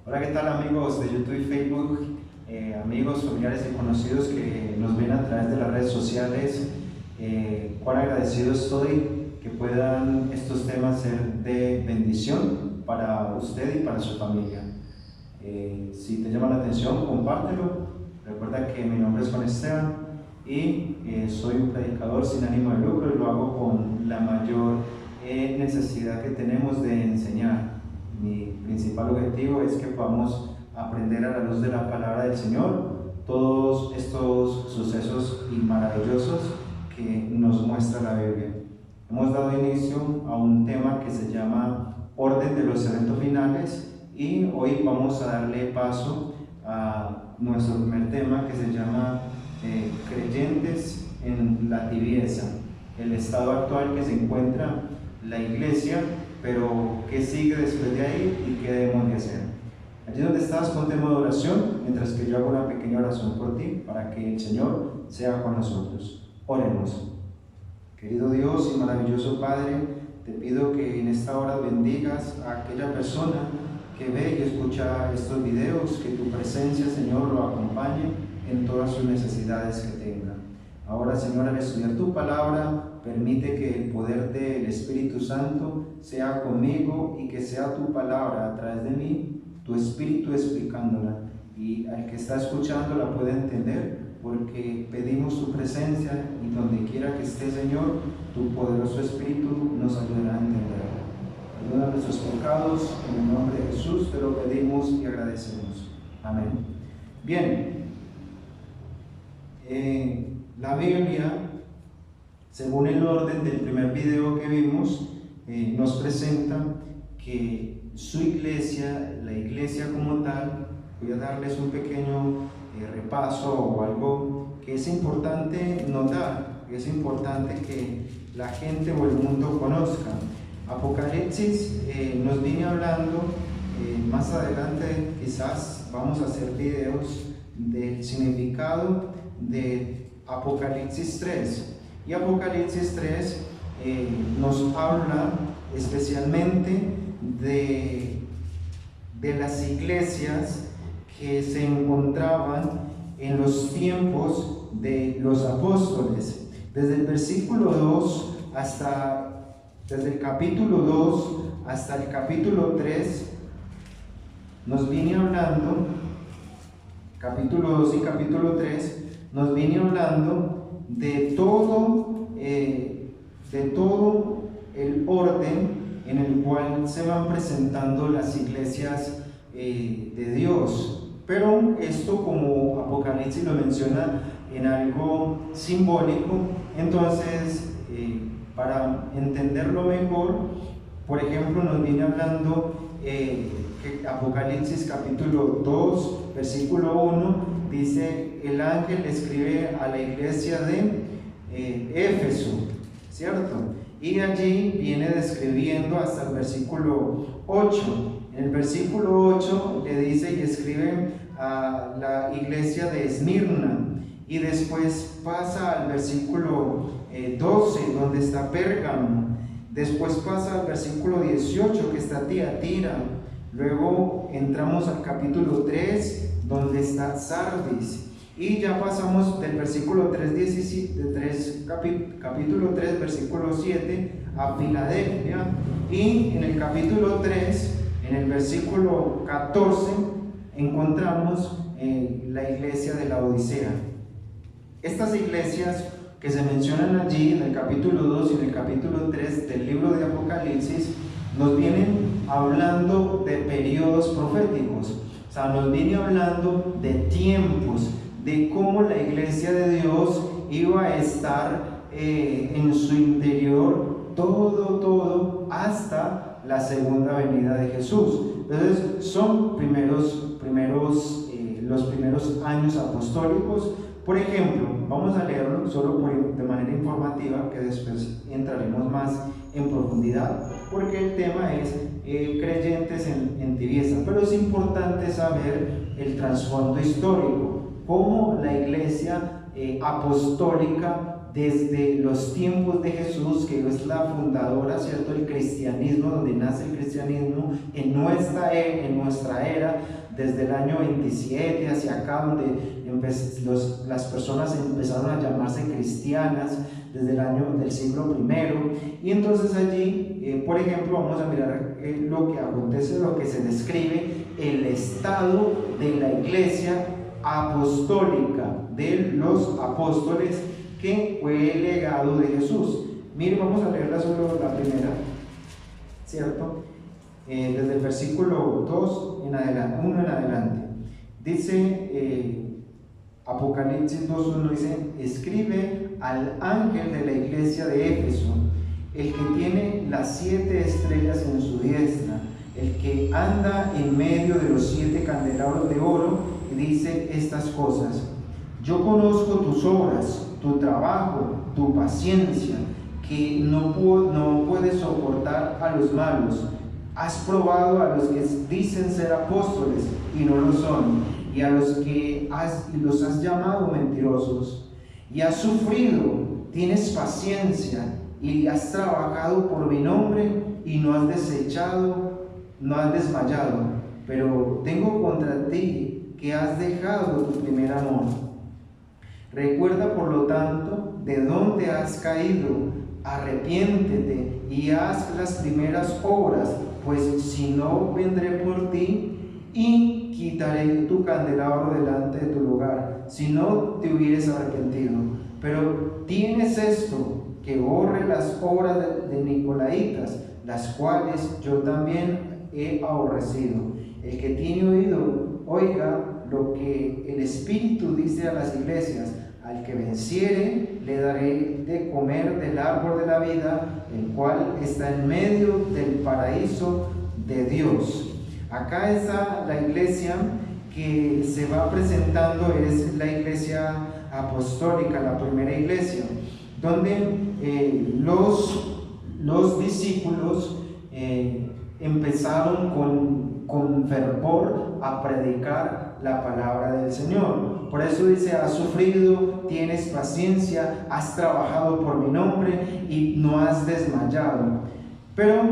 Hola, ¿qué tal amigos de YouTube y Facebook? Amigos, familiares y conocidos que nos ven a través de las redes sociales. Cuán agradecido estoy que puedan estos temas ser de bendición para usted y para su familia. Si te llama la atención, compártelo. Recuerda que mi nombre es Juan Esteban y soy un predicador sin ánimo de lucro y lo hago con la mayor necesidad que tenemos de enseñar. Mi principal objetivo es que podamos aprender a la luz de la palabra del Señor todos estos sucesos y maravillosos que nos muestra la Biblia. Hemos dado inicio a un tema que se llama Orden de los Eventos Finales y hoy vamos a darle paso a nuestro primer tema que se llama Creyentes en la tibieza, el estado actual que se encuentra la iglesia, pero ¿qué sigue después de ahí y qué debemos de hacer? Allí donde estás, ponte en modo oración, mientras que yo hago una pequeña oración por ti, para que el Señor sea con nosotros. Oremos. Querido Dios y maravilloso Padre, te pido que en esta hora bendigas a aquella persona que ve y escucha estos videos, que tu presencia, Señor, lo acompañe en todas sus necesidades que tenga. Ahora, Señor, al estudiar tu palabra, permite que el poder del Espíritu Santo sea conmigo y que sea tu palabra a través de mí, tu Espíritu explicándola, y al que está escuchando la pueda entender, porque pedimos tu presencia y donde quiera que esté, Señor, tu poderoso Espíritu nos ayudará a entender. Perdona nuestros pecados, en el nombre de Jesús te lo pedimos y agradecemos. Amén. Bien, la Biblia, según el orden del primer video que vimos, nos presenta que su iglesia, la iglesia como tal, voy a darles un pequeño repaso o algo que es importante notar, que es importante que la gente o el mundo conozca. Apocalipsis nos viene hablando, más adelante quizás vamos a hacer videos del significado de Apocalipsis 3. Y Apocalipsis 3 nos habla especialmente de las iglesias que se encontraban en los tiempos de los apóstoles. Desde el versículo 2 desde el capítulo 2 hasta el capítulo 3 nos viene hablando, capítulo 2 y capítulo 3 nos viene hablando de todo el orden en el cual se van presentando las iglesias de Dios. Pero esto, como Apocalipsis lo menciona en algo simbólico, entonces para entenderlo mejor, por ejemplo, nos viene hablando que Apocalipsis capítulo 2 versículo 1 dice: el ángel escribe a la iglesia de Éfeso, ¿cierto? Y allí viene describiendo hasta el versículo 8. En el versículo 8 le dice y escribe a la iglesia de Esmirna. Y después pasa al versículo 12, donde está Pérgamo. Después pasa al versículo 18, que está Tiatira. Luego entramos al capítulo 3, donde está Sardis. Y ya pasamos del versículo 3, capítulo 3, versículo 7, a Filadelfia. Y en el capítulo 3, en el versículo 14, encontramos la iglesia de la Odisea. Estas iglesias que se mencionan allí en el capítulo 2 y en el capítulo 3 del libro de Apocalipsis nos vienen hablando de periodos proféticos, o sea, nos viene hablando de tiempos, de cómo la iglesia de Dios iba a estar en su interior todo hasta la segunda venida de Jesús. Entonces son los primeros años apostólicos. Por ejemplo, vamos a leerlo solo de manera informativa, que después entraremos más en profundidad, porque el tema es creyentes en tibieza, pero es importante saber el trasfondo histórico, cómo la iglesia apostólica desde los tiempos de Jesús, que es la fundadora, ¿cierto?, del cristianismo, donde nace el cristianismo en nuestra era, desde el año 27 hacia acá, donde las personas empezaron a llamarse cristianas, desde el año del siglo I. Y entonces allí, por ejemplo, vamos a mirar lo que acontece, lo que se describe, el estado de la iglesia apostólica, de los apóstoles, que fue el legado de Jesús. Miren, vamos a leerla solo la primera, ¿cierto? Desde el versículo 2 en adelante, 1 en adelante. Dice Apocalipsis 2:1, dice: escribe al ángel de la iglesia de Éfeso, el que tiene las 7 estrellas en su diestra, el que anda en medio de los 7 candelabros de oro, y dice estas cosas: yo conozco tus obras, tu trabajo, tu paciencia, que no puedes soportar a los malos. Has probado a los que dicen ser apóstoles y no lo son, y a los que los has llamado mentirosos. Y has sufrido, tienes paciencia, y has trabajado por mi nombre, y no has desmayado. Pero tengo contra ti que has dejado tu primer amor. Recuerda, por lo tanto, de dónde has caído, arrepiéntete y haz las primeras obras, pues si no, vendré por ti y quitaré tu candelabro delante de tu lugar, si no te hubieres arrepentido. Pero tienes esto, que borre las obras de Nicolaitas, las cuales yo también he aborrecido. El que tiene oído, oiga lo que el Espíritu dice a las iglesias. Al que venciere, le daré de comer del árbol de la vida, el cual está en medio del paraíso de Dios. Acá está la iglesia que se va presentando, es la iglesia apostólica, la primera iglesia, donde los discípulos empezaron con fervor a predicar la palabra del Señor. Por eso dice: has sufrido, tienes paciencia, has trabajado por mi nombre y no has desmayado. Pero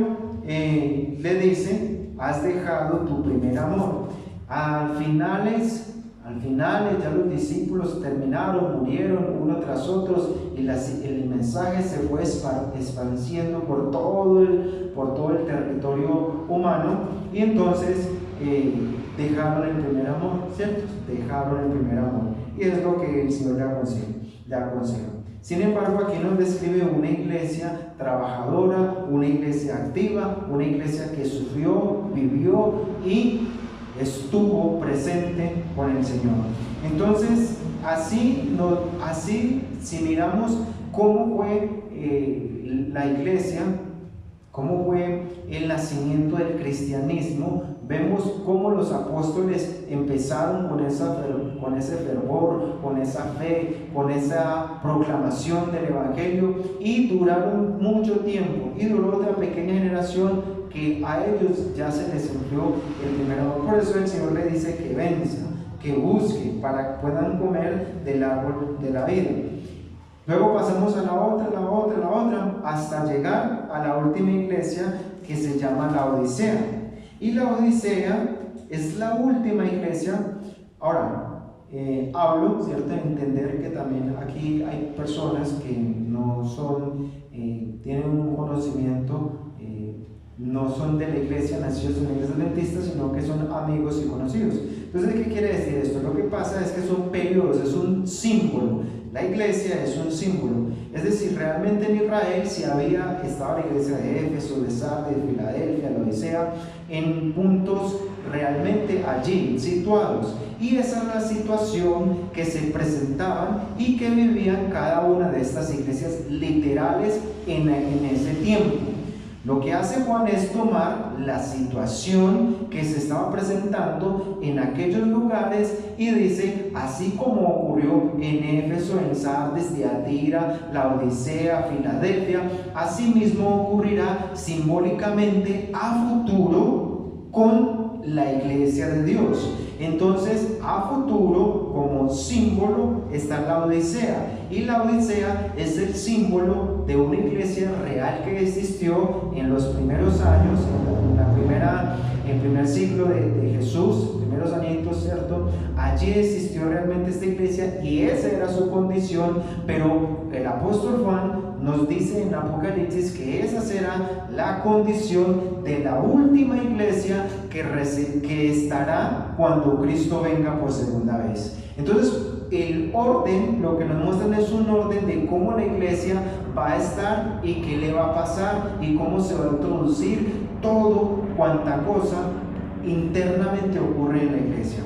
le dice: has dejado tu primer amor. Al finales ya los discípulos terminaron, murieron uno tras otro, y el mensaje se fue esparciendo por todo el territorio humano, y entonces dejaron el primer amor, ¿cierto? Dejaron el primer amor, y es lo que el Señor le aconseja. Sin embargo, aquí nos describe una iglesia trabajadora, una iglesia activa, una iglesia que sufrió, vivió y estuvo presente con el Señor. Entonces, así si miramos cómo fue la iglesia, cómo fue el nacimiento del cristianismo, vemos cómo los apóstoles empezaron con ese fervor, con esa fe, con esa proclamación del Evangelio, y duraron mucho tiempo, y duró otra pequeña generación que a ellos ya se les enfrió el primer amor. Por eso el Señor le dice que venza, que busque, para que puedan comer del árbol de la vida. Luego pasamos a la otra, hasta llegar a la última iglesia, que se llama la Odisea. Y la Odisea es la última iglesia. Ahora, hablo, ¿cierto?, de entender que también aquí hay personas que no son, tienen un conocimiento, no son de la iglesia, nacidos en la iglesia adventista, sino que son amigos y conocidos. Entonces, ¿qué quiere decir esto? Lo que pasa es que son periodos, es un símbolo. La iglesia es un símbolo. Es decir, realmente en Israel estaba la iglesia de Éfeso, de Sardes, de Filadelfia, la Odisea, en puntos realmente allí situados. Y esa es la situación que se presentaban y que vivían cada una de estas iglesias literales en ese tiempo. Lo que hace Juan es tomar la situación que se estaba presentando en aquellos lugares y dice: así como ocurrió en Éfeso, en Sardes, Tiatira, la Odisea, Filadelfia, así mismo ocurrirá simbólicamente a futuro con la iglesia de Dios. Entonces, a futuro, como símbolo, está la Odisea. Y la Odisea es el símbolo de una iglesia real que existió en los primeros años, en el primer siglo de Jesús, primeros añitos, ¿cierto? Allí existió realmente esta iglesia y esa era su condición, pero el apóstol Juan nos dice en Apocalipsis que esa será la condición de la última iglesia que estará cuando Cristo venga por segunda vez. Entonces, el orden, lo que nos muestran es un orden de cómo la iglesia va a estar y qué le va a pasar y cómo se va a introducir todo cuanta cosa internamente ocurre en la iglesia.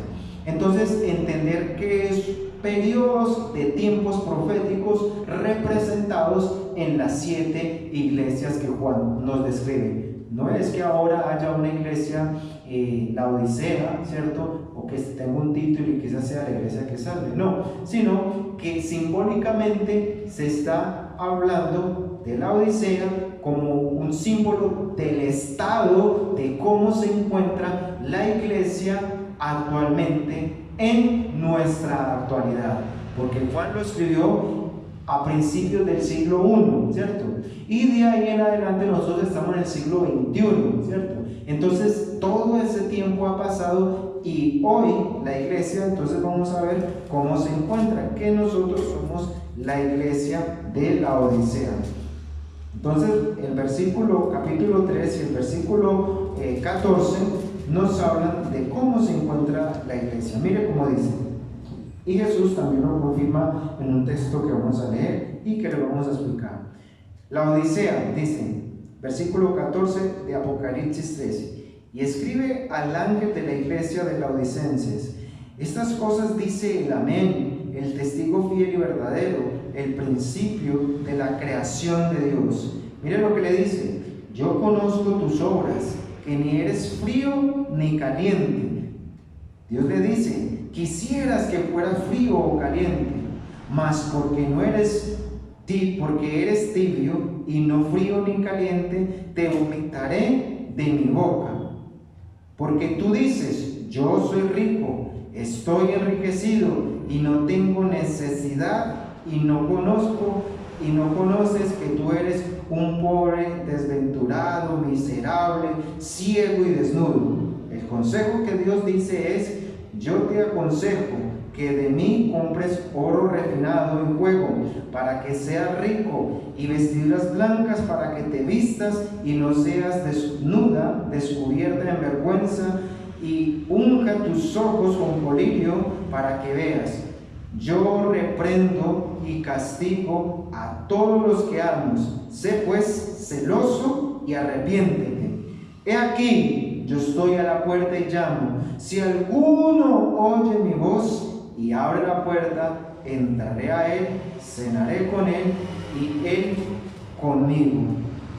Entonces, entender que es periodos de tiempos proféticos representados en las 7 iglesias que Juan nos describe. No es que ahora haya una iglesia, la Odisea, ¿cierto? O que tenga un título y quizás sea la iglesia que sale. No, sino que simbólicamente se está hablando de la Odisea como un símbolo del estado de cómo se encuentra la iglesia actualmente en nuestra actualidad, porque Juan lo escribió a principios del siglo I, ¿cierto? Y de ahí en adelante nosotros estamos en el siglo XXI, ¿cierto? Entonces todo ese tiempo ha pasado y hoy la iglesia, entonces vamos a ver cómo se encuentra, que nosotros somos la iglesia de la Odisea. Entonces el capítulo 3 y el versículo 14 nos hablan de cómo se encuentra la iglesia. Mire cómo dice. Y Jesús también lo confirma en un texto que vamos a leer y que le vamos a explicar. La Odisea, dice, versículo 14 de Apocalipsis 13. Y escribe al ángel de la iglesia de Laodicenses: estas cosas dice el Amén, el testigo fiel y verdadero, el principio de la creación de Dios. Mire lo que le dice: yo conozco tus obras, que ni eres frío ni caliente. Dios le dice: quisieras que fuera frío o caliente, mas porque eres tibio y no frío ni caliente, te vomitaré de mi boca. Porque tú dices: yo soy rico, estoy enriquecido y no tengo necesidad, y no conoces que tú eres un pobre, desventurado, miserable, ciego y desnudo. El consejo que Dios dice es: yo te aconsejo que de mí compres oro refinado en fuego, para que seas rico, y vestiduras blancas para que te vistas y no seas desnuda, descubierta en vergüenza, y unja tus ojos con colirio para que veas. Yo reprendo y castigo a todos los que amo. Sé pues celoso y arrepiéntete. He aquí, yo estoy a la puerta y llamo. Si alguno oye mi voz y abre la puerta, entraré a él, cenaré con él y él conmigo.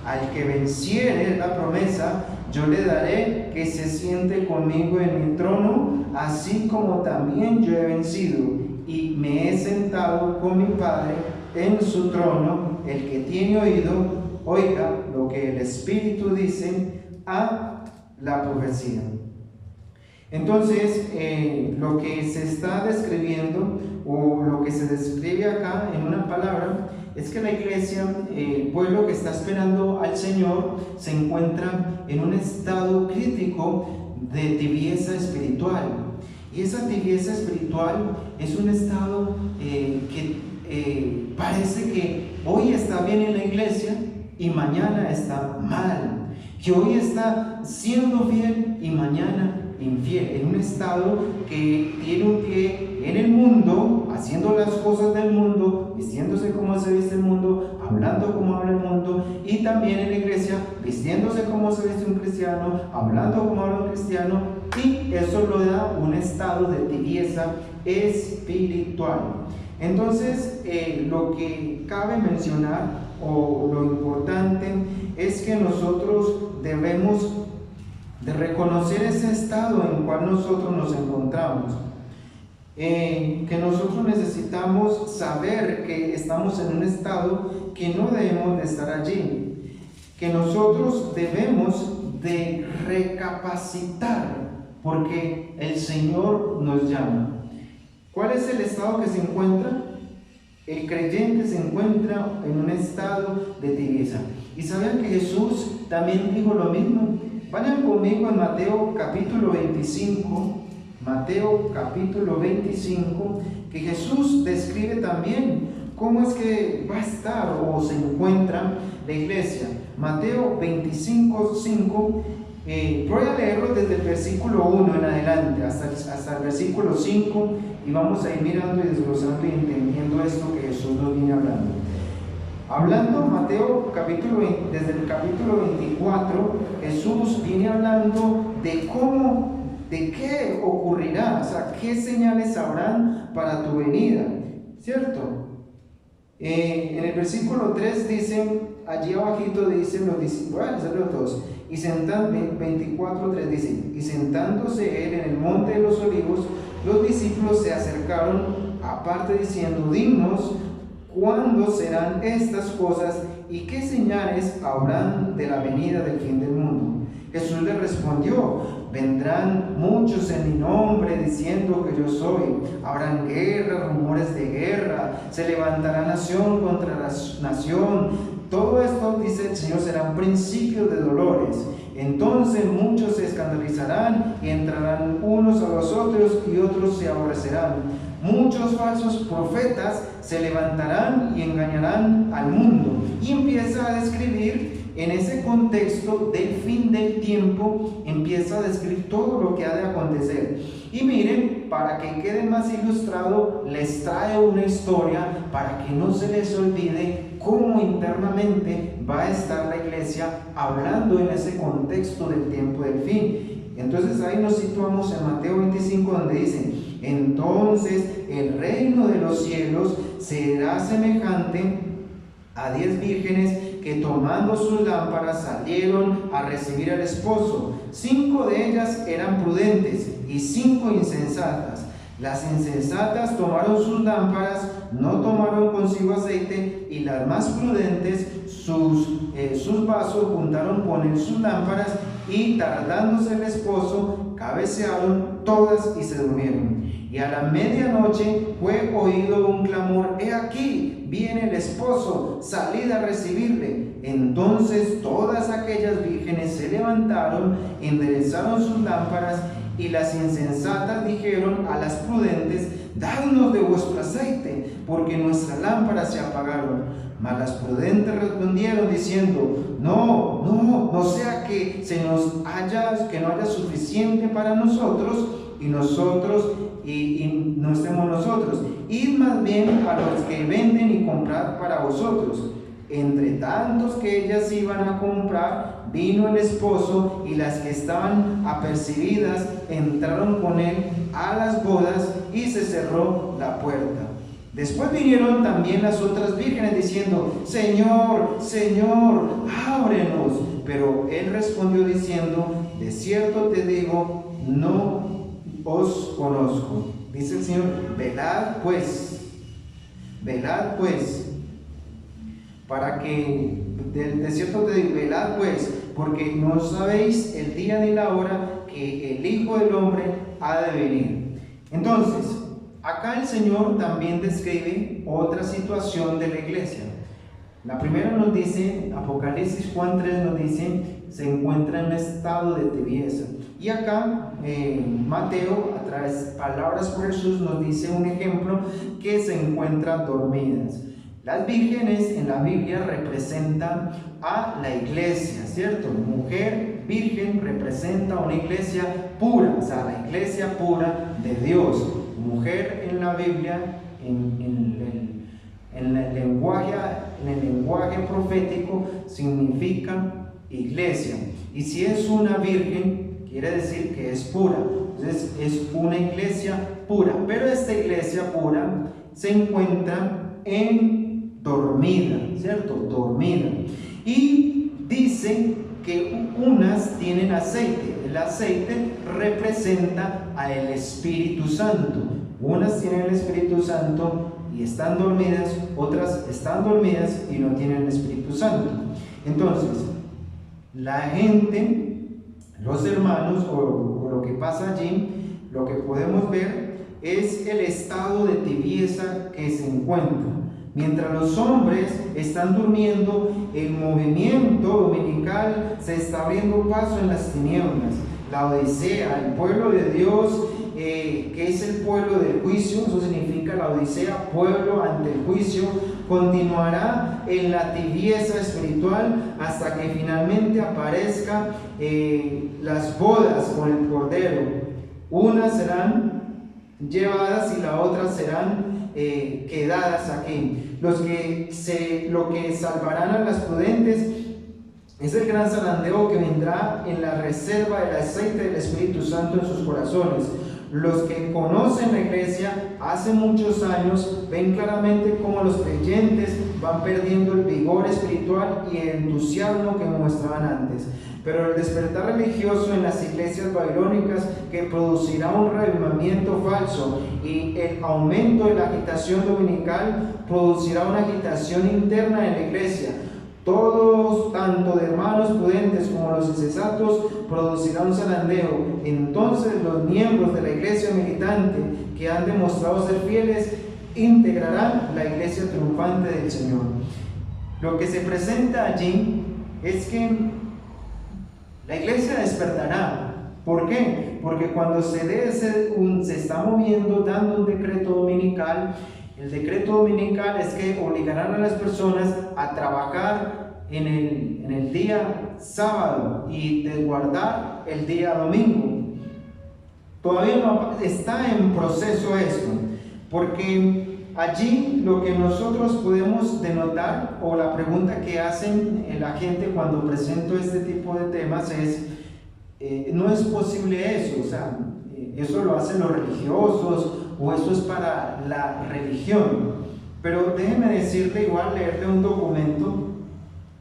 Al que venciere, la promesa, yo le daré que se siente conmigo en mi trono, así como también yo he vencido y me he sentado con mi Padre en su trono. El que tiene oído, oiga lo que el Espíritu dice a la profecía. Entonces, lo que se está describiendo, o lo que se describe acá en una palabra, es que la iglesia, el pueblo que está esperando al Señor, se encuentra en un estado crítico de tibieza espiritual. Y esa tibieza espiritual es un estado que parece que hoy está bien en la iglesia y mañana está mal, que hoy está siendo fiel y mañana infiel, en un estado que tiene un pie en el mundo, haciendo las cosas del mundo, vistiéndose como se viste el mundo, hablando como habla el mundo, y también en la iglesia, vistiéndose como se viste un cristiano, hablando como habla un cristiano, y eso lo da un estado de tibieza espiritual. Entonces, lo que cabe mencionar, o lo importante, es que nosotros debemos de reconocer ese estado en el cual nosotros nos encontramos, que nosotros necesitamos saber que estamos en un estado que no debemos de estar allí, que nosotros debemos de recapacitar, porque el Señor nos llama. ¿Cuál es el estado que se encuentra? El creyente se encuentra en un estado de tibieza. ¿Y sabían que Jesús también dijo lo mismo? Vayan conmigo en Mateo capítulo 25. Mateo capítulo 25, que Jesús describe también cómo es que va a estar o se encuentra la iglesia. Mateo 25, 5. Voy a leerlo desde el versículo 1 en adelante hasta el versículo 5 y vamos a ir mirando y desglosando y entendiendo esto que Jesús nos viene hablando. Hablando Mateo desde el capítulo 24, Jesús viene hablando de qué ocurrirá, o sea, qué señales habrán para tu venida, ¿cierto? En el versículo 3 dicen, allí abajito dicen los discípulos, voy a leerlos todos, 24:3 dice, y sentándose él en el monte de los olivos, los discípulos se acercaron aparte diciendo, dinos, ¿cuándo serán estas cosas y qué señales habrán de la venida del fin del mundo? Jesús le respondió, vendrán muchos en mi nombre diciendo que yo soy, habrán guerras, rumores de guerra, se levantará nación contra nación. Todo esto, dice el Señor, serán principios de dolores. Entonces muchos se escandalizarán y entrarán unos a los otros y otros se aborrecerán. Muchos falsos profetas se levantarán y engañarán al mundo. Y empieza a describir en ese contexto del fin del tiempo, empieza a describir todo lo que ha de acontecer. Y miren, para que quede más ilustrado, les trae una historia para que no se les olvide cómo internamente va a estar la iglesia hablando en ese contexto del tiempo del fin. Entonces ahí nos situamos en Mateo 25 donde dice, entonces el reino de los cielos será semejante a 10 vírgenes que tomando sus lámparas salieron a recibir al esposo. 5 de ellas eran prudentes y 5 insensatas. Las insensatas tomaron sus lámparas, no tomaron consigo aceite, y las más prudentes sus vasos juntaron con él sus lámparas, y tardándose el esposo, cabecearon todas y se durmieron. Y a la medianoche fue oído un clamor, he aquí, viene el esposo, salid a recibirle. Entonces todas aquellas vírgenes se levantaron, enderezaron sus lámparas, y las insensatas dijeron a las prudentes, dadnos de vuestro aceite, porque nuestras lámparas se apagaron. Mas las prudentes respondieron diciendo, no sea que no haya suficiente para nosotros y no estemos nosotros. Id más bien a los que venden y comprad para vosotros. Entre tantos que ellas iban a comprar, vino el esposo, y las que estaban apercibidas entraron con él a las bodas, y se cerró la puerta. Después vinieron también las otras vírgenes diciendo, Señor, Señor, ábrenos. Pero él respondió diciendo, de cierto te digo, no os conozco. Dice el Señor, velad pues, para que, de cierto te digo, velad pues, porque no sabéis el día ni la hora que el Hijo del Hombre ha de venir. Entonces, acá el Señor también describe otra situación de la iglesia. La primera nos dice, Apocalipsis, Juan 3 nos dice, se encuentra en un estado de tibieza. Y acá Mateo, a través de palabras por Jesús, nos dice un ejemplo, que se encuentran dormidas. Las vírgenes en la Biblia representan a la iglesia, ¿cierto? Mujer virgen representa una iglesia pura, o sea, la iglesia pura de Dios. Mujer en la Biblia, en el lenguaje profético, significa iglesia. Y si es una virgen, quiere decir que es pura. Entonces es una iglesia pura. Pero esta iglesia pura se encuentra dormida, ¿cierto? Dormida. Y dice que unas tienen aceite. El aceite representa al Espíritu Santo. Unas tienen el Espíritu Santo y están dormidas, otras están dormidas y no tienen el Espíritu Santo. Entonces, la gente, los hermanos, o lo que pasa allí, lo que podemos ver es el estado de tibieza que se encuentra. Mientras los hombres están durmiendo, el movimiento dominical se está abriendo paso en las tinieblas. La Odisea, el pueblo de Dios, que es el pueblo del juicio, eso significa la Odisea, pueblo ante el juicio, continuará en la tibieza espiritual hasta que finalmente aparezcan las bodas con el Cordero. Unas serán llevadas y las otras serán quedadas aquí. Lo que salvarán a las prudentes es el gran zarandeo que vendrá en la reserva del aceite del Espíritu Santo en sus corazones. Los que conocen la iglesia hace muchos años ven claramente cómo los creyentes van perdiendo el vigor espiritual y el entusiasmo que mostraban antes. Pero el despertar religioso en las iglesias babilónicas, que producirá un reavivamiento falso, y el aumento de la agitación dominical producirá una agitación interna en la iglesia. Todos, tanto de hermanos prudentes como los insensatos, producirán un zarandeo. Entonces los miembros de la iglesia militante, que han demostrado ser fieles, integrarán la iglesia triunfante del Señor. Lo que se presenta allí es que la iglesia despertará. ¿Por qué? Porque cuando se está moviendo, dando un decreto dominical, el decreto dominical es que obligarán a las personas a trabajar en el día sábado y de guardar el día domingo. Todavía no está en proceso esto, porque allí lo que nosotros podemos denotar, o la pregunta que hacen la gente cuando presento este tipo de temas es, no es posible eso, o sea, eso lo hacen los religiosos, o eso es para la religión. Pero déjeme decirle, igual leerle un documento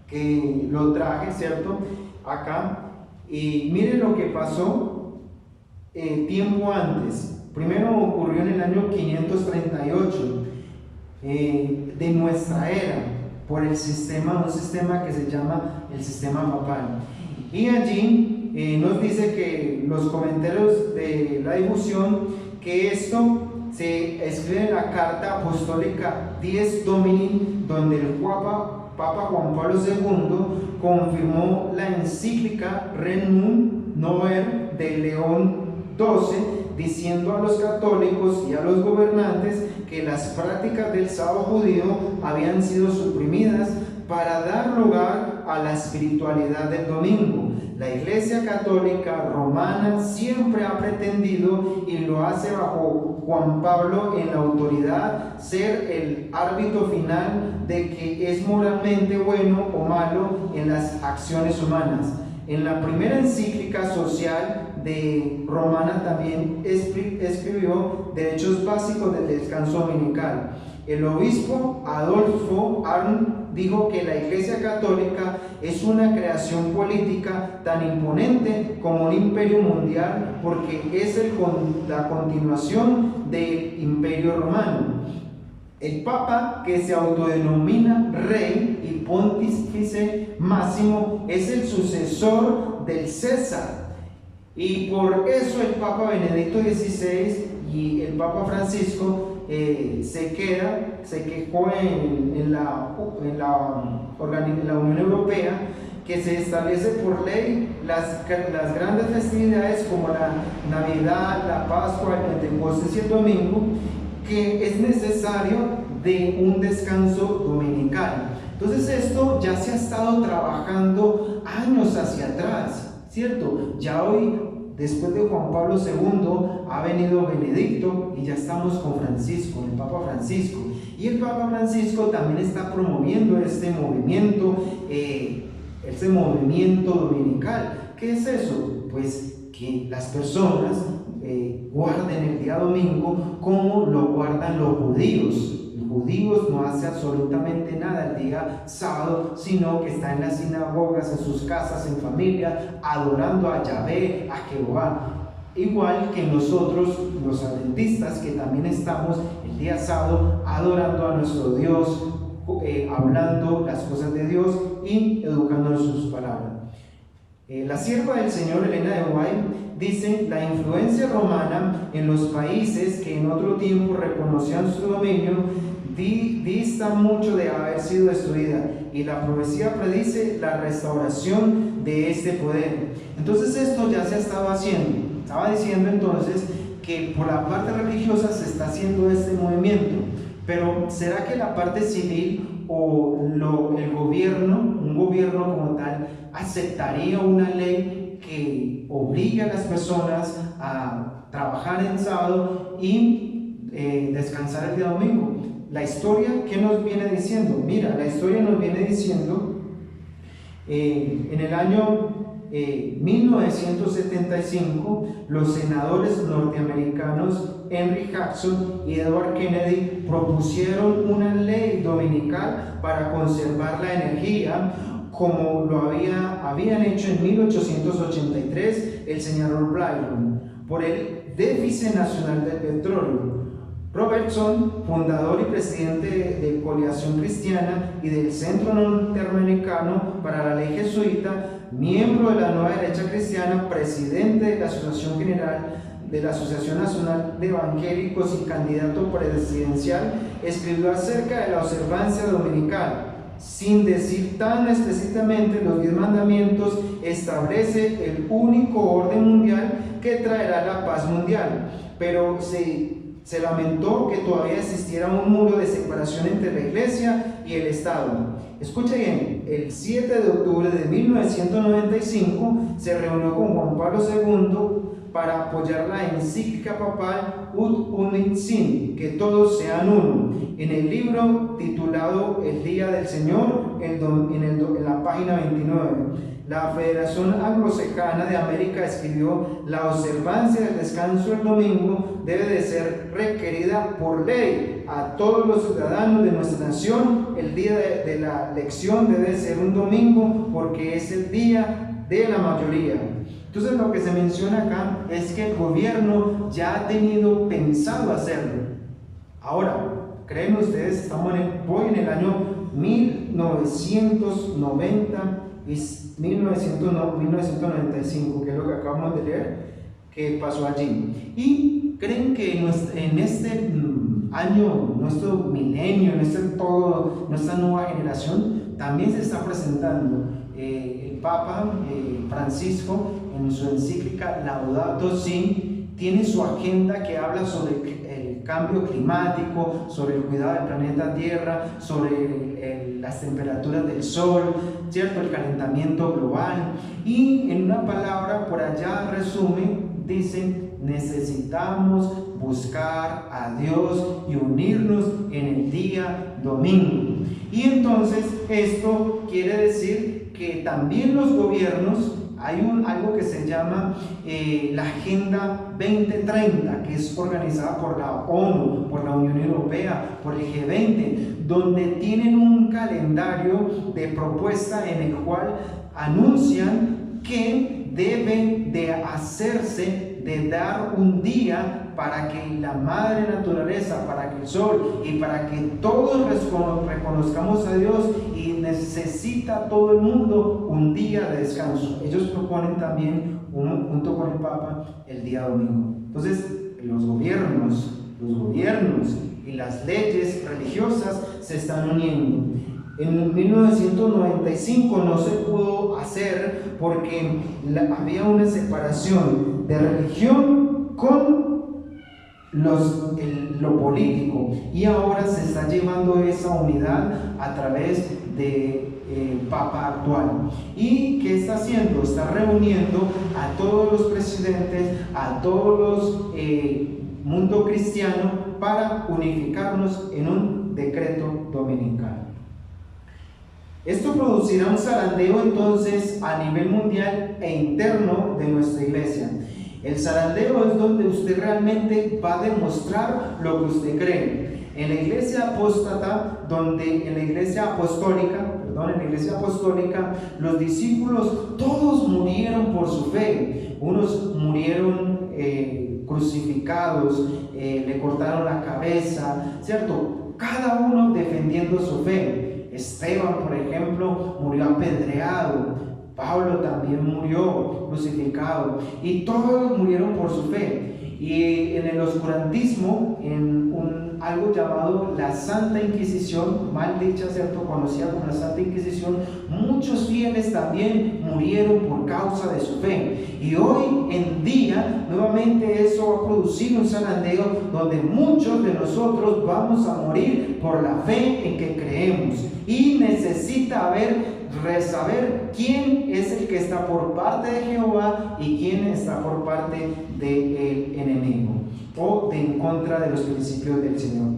que lo traje, ¿cierto? Acá, y mire lo que pasó tiempo antes. Primero ocurrió en el año 538 de nuestra era, por el sistema, un sistema que se llama el sistema papal. Y allí nos dice que los comentarios de la difusión, que esto se escribe en la carta apostólica Dies Domini, donde el Papa Juan Pablo II confirmó la encíclica Rerum Novarum de León XII, diciendo a los católicos y a los gobernantes que las prácticas del sábado judío habían sido suprimidas para dar lugar a la espiritualidad del domingo. La Iglesia Católica Romana siempre ha pretendido, y lo hace bajo Juan Pablo en la autoridad, ser el árbitro final de que es moralmente bueno o malo en las acciones humanas. En la primera encíclica social de Romana también escribió derechos básicos del descanso dominical. El obispo Adolfo Arn dijo que la Iglesia Católica es una creación política tan imponente como un imperio mundial, porque es la continuación del imperio romano. El Papa, que se autodenomina Rey y Pontífice Máximo, es el sucesor del César. Y por eso el Papa Benedicto XVI y el Papa Francisco se quejó en la Unión Europea, que se establece por ley las grandes festividades como la Navidad, la Pascua, el Pentecostés y el Domingo, que es necesario de un descanso dominical. Entonces esto ya se ha estado trabajando años hacia atrás, ¿cierto? Ya hoy, después de Juan Pablo II, ha venido Benedicto y ya estamos con Francisco, el Papa Francisco. Y el Papa Francisco también está promoviendo este movimiento dominical. ¿Qué es eso? Pues que las personas guarden el día domingo como lo guardan los judíos. Los judíos no hacen absolutamente nada el día sábado, sino que están en las sinagogas, en sus casas, en familia, adorando a Yahvé, a Jehová. Igual que nosotros, los adventistas, que también estamos el día sábado adorando a nuestro Dios, hablando las cosas de Dios y educándonos en sus palabras. La sierva del Señor, Elena de White, dice: la influencia romana en los países que en otro tiempo reconocían su dominio dista mucho de haber sido destruida, y la profecía predice la restauración de este poder. Entonces esto ya se estaba haciendo. Estaba diciendo entonces que por la parte religiosa se está haciendo este movimiento, pero ¿será que la parte civil o el gobierno, un gobierno como tal, aceptaría una ley que obligue a las personas a trabajar en sábado y descansar el día domingo? La historia, ¿qué nos viene diciendo? Mira, la historia nos viene diciendo en el año 1975, los senadores norteamericanos Henry Jackson y Edward Kennedy propusieron una ley dominical para conservar la energía, como lo habían hecho en 1883 el senador Bryan, por el déficit nacional del petróleo. Robertson, fundador y presidente de Coalición Cristiana y del Centro Norteamericano para la Ley Jesuita, miembro de la Nueva Derecha Cristiana, presidente de la Asociación General de la Asociación Nacional de Evangélicos y candidato presidencial, escribió acerca de la observancia dominical. Sin decir tan explícitamente los 10 mandamientos, establece el único orden mundial que traerá la paz mundial, pero se lamentó que todavía existiera un muro de separación entre la Iglesia y el Estado. Escuche bien, el 7 de octubre de 1995 se reunió con Juan Pablo II para apoyar la encíclica papal Ut Unum Sin, que todos sean uno, en el libro titulado El Día del Señor, en la página 29. La Federación Anglosajona de América escribió: la observancia del descanso el domingo debe de ser requerida por ley a todos los ciudadanos de nuestra nación. El día de la elección debe ser un domingo porque es el día de la mayoría. Entonces lo que se menciona acá es que el gobierno ya ha tenido pensado hacerlo. Ahora, ¿creen ustedes? Estamos voy en el año 1990 y 1995, que es lo que acabamos de leer, que pasó allí. ¿Y creen que en este año, nuestro milenio, nuestra nueva generación, también se está presentando el Papa Francisco en su encíclica Laudato Si? Tiene su agenda que habla sobre el cambio climático, sobre el cuidado del planeta Tierra, sobre las temperaturas del sol, ¿cierto? El calentamiento global. Y en una palabra por allá resume, dice: necesitamos buscar a Dios y unirnos en el día domingo. Y entonces esto quiere decir que también los gobiernos, hay algo que se llama la Agenda 2030, que es organizada por la ONU, por la Unión Europea, por el G20, donde tienen un calendario de propuesta en el cual anuncian que deben de hacerse, de dar un día para que la madre naturaleza, para que el sol y para que todos reconozcamos a Dios, y necesita todo el mundo un día de descanso. Ellos proponen también, junto con el Papa, el día domingo. Entonces, los gobiernos y las leyes religiosas se están uniendo. En 1995 no se pudo hacer porque había una separación de religión con lo político, y ahora se está llevando esa unidad a través del Papa actual. ¿Y qué está haciendo? Está reuniendo a todos los presidentes, a todos los mundo cristiano, para unificarnos en un decreto dominical. Esto producirá un zarandeo entonces a nivel mundial e interno de nuestra iglesia. El zarandeo es donde usted realmente va a demostrar lo que usted cree. En la iglesia apóstata, en la iglesia apostólica, los discípulos todos murieron por su fe. Unos murieron crucificados, le cortaron la cabeza, ¿cierto? Cada uno defendiendo su fe. Esteban, por ejemplo, murió apedreado. Pablo también murió crucificado, y todos murieron por su fe. Y en el oscurantismo, en algo llamado la Santa Inquisición, mal dicha, ¿cierto?, conocida como la Santa Inquisición, muchos fieles también murieron por causa de su fe. Y hoy en día, nuevamente eso ha producido un zarandeo donde muchos de nosotros vamos a morir por la fe en que creemos. Y necesita saber quién es el que está por parte de Jehová y quién está por parte del enemigo o de en contra de los principios del Señor.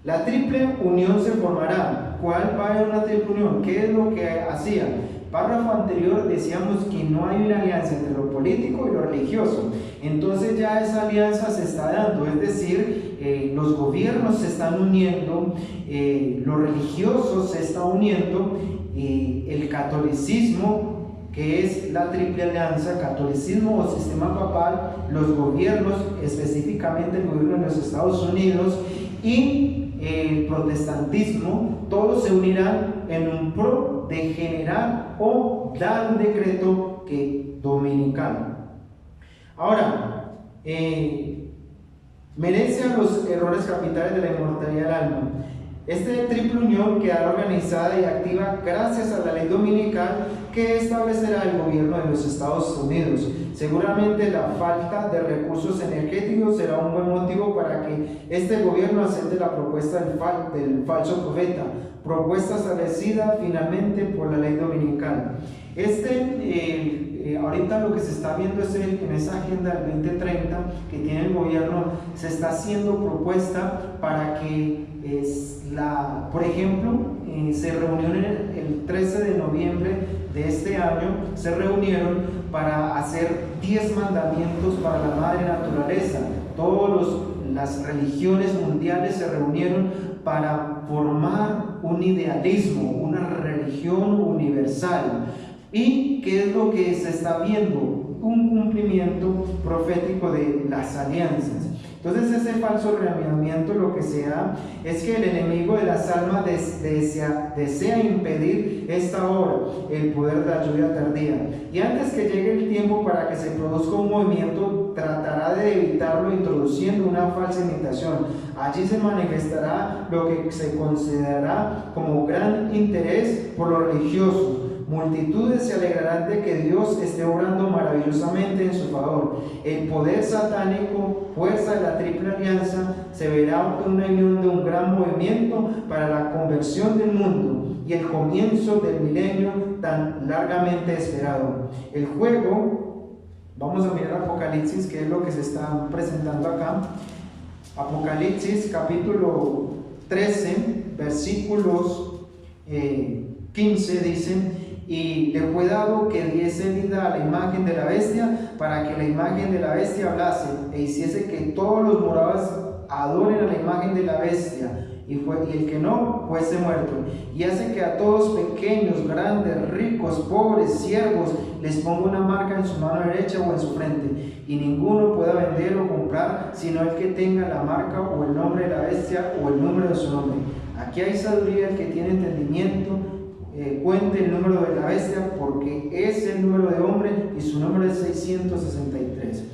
La triple unión se formará. ¿Cuál va a haber una triple unión? ¿Qué es lo que hacía? Párrafo anterior decíamos que no hay una alianza entre lo político y lo religioso. Entonces ya esa alianza se está dando, es decir, los gobiernos se están uniendo, lo religioso se está uniendo, el catolicismo, que es la triple alianza, catolicismo o sistema papal, los gobiernos, específicamente el gobierno de los Estados Unidos, y el protestantismo, todos se unirán en un pro de generar o dar un decreto dominical. Ahora, merece a los errores capitales de la inmortalidad del alma. Esta triple unión quedará organizada y activa gracias a la ley dominical que establecerá el gobierno de los Estados Unidos. Seguramente la falta de recursos energéticos será un buen motivo para que este gobierno acepte la propuesta del falso profeta, propuesta establecida finalmente por la ley dominical. Ahorita lo que se está viendo es en esa agenda del 2030 que tiene el gobierno, se está haciendo propuesta para que por ejemplo, se reunieron el 13 de noviembre de este año, se reunieron para hacer 10 mandamientos para la madre naturaleza. Todas las religiones mundiales se reunieron para formar un idealismo, una religión universal. ¿Y qué es lo que se está viendo? Un cumplimiento profético de las alianzas. Entonces ese falso reavivamiento lo que se da es que el enemigo de las almas desea impedir esta obra, el poder de la lluvia tardía. Y antes que llegue el tiempo para que se produzca un movimiento, tratará de evitarlo introduciendo una falsa imitación. Allí se manifestará lo que se considerará como gran interés por lo religioso. Multitudes se alegrarán de que Dios esté obrando maravillosamente en su favor. El poder satánico, fuerza de la triple alianza, se verá en una unión de un gran movimiento para la conversión del mundo y el comienzo del milenio tan largamente esperado. El juego, vamos a mirar Apocalipsis, que es lo que se está presentando acá. Apocalipsis capítulo 13, versículos 15 dicen: y le fue dado que diese vida a la imagen de la bestia, para que la imagen de la bestia hablase, e hiciese que todos los moradores adoren a la imagen de la bestia, y el que no fuese muerto. Y hace que a todos, pequeños, grandes, ricos, pobres, siervos, les ponga una marca en su mano derecha o en su frente, y ninguno pueda vender o comprar, sino el que tenga la marca o el nombre de la bestia o el número de su nombre. Aquí hay sabiduría, el que tiene entendimiento, cuente el número de la bestia, porque es el número de hombre y su número es 663.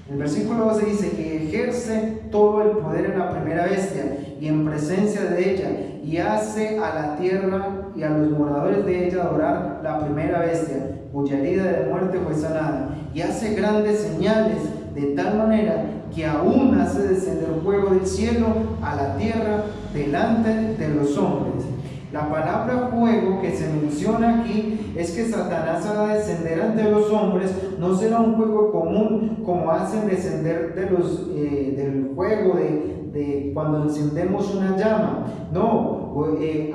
El versículo 12 dice que ejerce todo el poder en la primera bestia y en presencia de ella, y hace a la tierra y a los moradores de ella adorar la primera bestia, cuya herida de muerte fue sanada, y hace grandes señales, de tal manera que aún hace descender fuego del cielo a la tierra delante de los hombres. La palabra fuego que se menciona aquí es que Satanás hará descender ante los hombres. No será un fuego común como hacen descender del fuego de cuando encendemos una llama. No,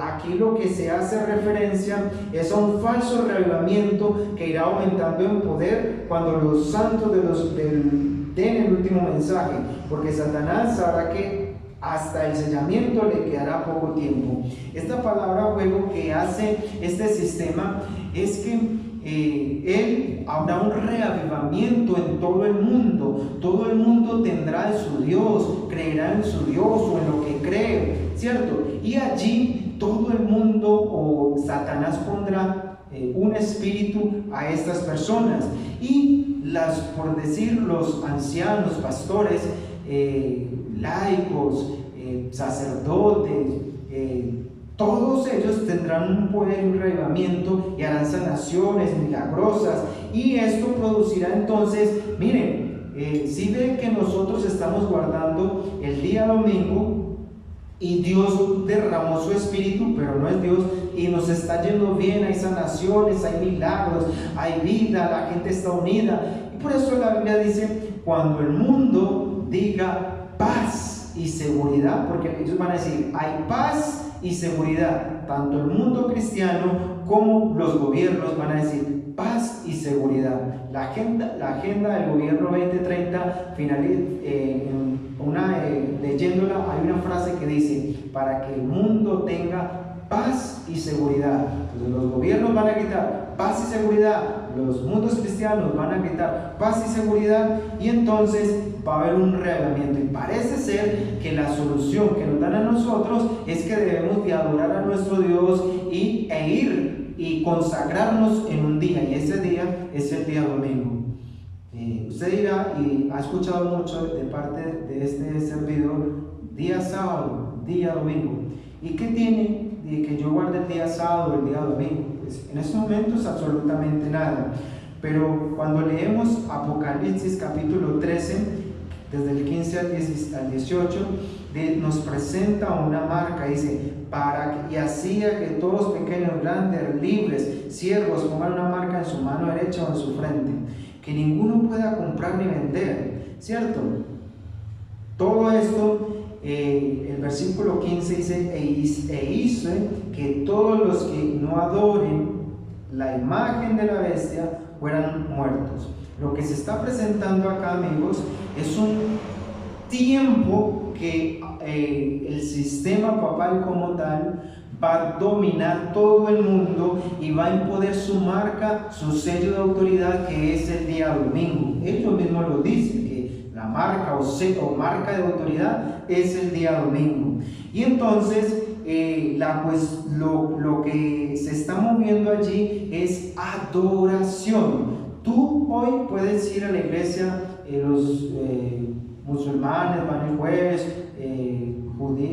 aquí lo que se hace referencia es a un falso reavivamiento que irá aumentando en poder cuando los santos den el último mensaje, porque Satanás sabrá que hasta el sellamiento le quedará poco tiempo. Esta palabra fuego que hace este sistema es que habrá un reavivamiento en todo el mundo. Todo el mundo tendrá de su Dios, creerá en su Dios o en lo que cree, ¿cierto? Y allí todo el mundo o Satanás pondrá un espíritu a estas personas, y por decir los ancianos, pastores, laicos, sacerdotes, todos ellos tendrán un poder y un reavivamiento y harán sanaciones milagrosas, y esto producirá entonces, miren, si ven que nosotros estamos guardando el día domingo y Dios derramó su espíritu, pero no es Dios, y nos está yendo bien, hay sanaciones, hay milagros, hay vida, la gente está unida, y por eso la Biblia dice, cuando el mundo diga paz y seguridad, porque ellos van a decir, hay paz y seguridad, tanto el mundo cristiano como los gobiernos van a decir paz y seguridad. La agenda del gobierno 2030, leyéndola, hay una frase que dice, para que el mundo tenga paz y seguridad. Entonces los gobiernos van a gritar paz y seguridad, los mundos cristianos van a gritar paz y seguridad, y entonces va a haber un reavivamiento. Y parece ser que la solución que nos dan a nosotros es que debemos de adorar a nuestro Dios e ir y consagrarnos en un día, y ese día es el día domingo. Usted dirá, y ha escuchado mucho de parte de este servidor, día sábado, día domingo, ¿y qué tiene de que yo guarde el día sábado o el día domingo? Pues en estos momentos absolutamente nada, pero cuando leemos Apocalipsis capítulo 13, desde el 15 al 18, nos presenta una marca, dice, y hacía que todos, pequeños, grandes, libres, siervos, pongan una marca en su mano derecha o en su frente, que ninguno pueda comprar ni vender, ¿cierto? Todo esto, el versículo 15 dice, e hizo que todos los que no adoren la imagen de la bestia fueran muertos. Lo que se está presentando acá, amigos, es un tiempo que el sistema papal como tal va a dominar todo el mundo y va a imponer su marca, su sello de autoridad, que es el día domingo. Ellos mismos lo dicen, que la marca o marca de autoridad es el día domingo. Y entonces lo que se está moviendo allí es adoración. Tú hoy puedes ir a la iglesia, los musulmanes van el jueves,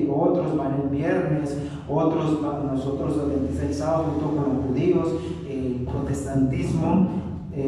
otros van el viernes, nosotros el sábado junto con los judíos, protestantismo,